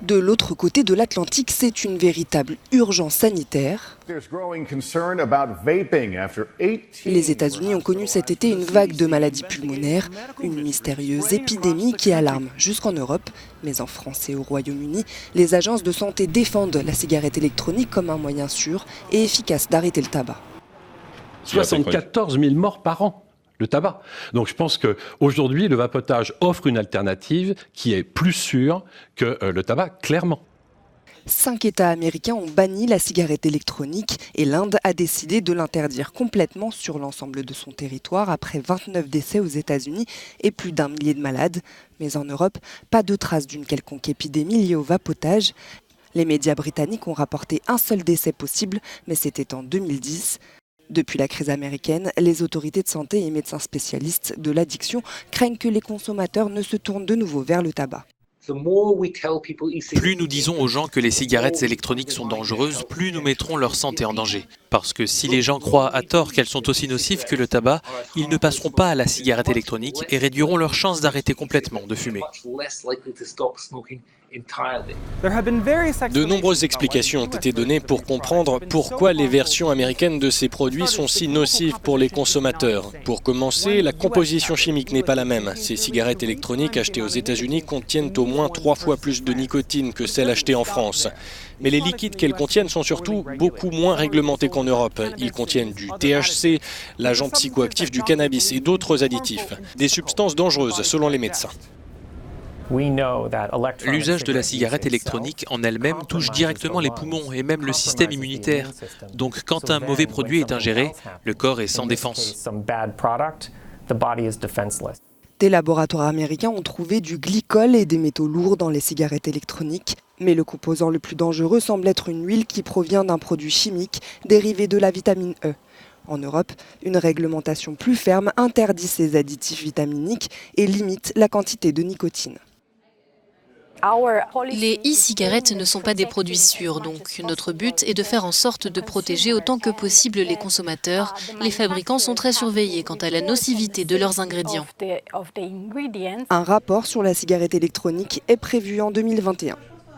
De l'autre côté de l'Atlantique, c'est une véritable urgence sanitaire. Les États-Unis ont connu cet été une vague de maladies pulmonaires, une mystérieuse épidémie qui alarme jusqu'en Europe. Mais en France et au Royaume-Uni, les agences de santé défendent la cigarette électronique comme un moyen sûr et efficace d'arrêter le tabac. 74 000 morts par an. Le tabac. Donc je pense qu'aujourd'hui, le vapotage offre une alternative qui est plus sûre que le tabac, clairement. 5 États américains ont banni la cigarette électronique et l'Inde a décidé de l'interdire complètement sur l'ensemble de son territoire après 29 décès aux États-Unis et plus d'1 millier de malades. Mais en Europe, pas de trace d'une quelconque épidémie liée au vapotage. Les médias britanniques ont rapporté un seul décès possible, mais c'était en 2010. Depuis la crise américaine, les autorités de santé et médecins spécialistes de l'addiction craignent que les consommateurs ne se tournent de nouveau vers le tabac. Plus nous disons aux gens que les cigarettes électroniques sont dangereuses, plus nous mettrons leur santé en danger. Parce que si les gens croient à tort qu'elles sont aussi nocives que le tabac, ils ne passeront pas à la cigarette électronique et réduiront leurs chances d'arrêter complètement de fumer. De nombreuses explications ont été données pour comprendre pourquoi les versions américaines de ces produits sont si nocives pour les consommateurs. Pour commencer, la composition chimique n'est pas la même. Ces cigarettes électroniques achetées aux États-Unis contiennent au moins 3 fois plus de nicotine que celles achetées en France. Mais les liquides qu'elles contiennent sont surtout beaucoup moins réglementés qu'en Europe. Ils contiennent du THC, l'agent psychoactif du cannabis et d'autres additifs. Des substances dangereuses selon les médecins. L'usage de la cigarette électronique en elle-même touche directement les poumons et même le système immunitaire. Donc quand un mauvais produit est ingéré, le corps est sans défense. Des laboratoires américains ont trouvé du glycol et des métaux lourds dans les cigarettes électroniques. Mais le composant le plus dangereux semble être une huile qui provient d'un produit chimique dérivé de la vitamine E. En Europe, une réglementation plus ferme interdit ces additifs vitaminiques et limite la quantité de nicotine. Les e-cigarettes ne sont pas des produits sûrs, donc notre but est de faire en sorte de protéger autant que possible les consommateurs. Les fabricants sont très surveillés quant à la nocivité de leurs ingrédients. Un rapport sur la cigarette électronique est prévu en 2021.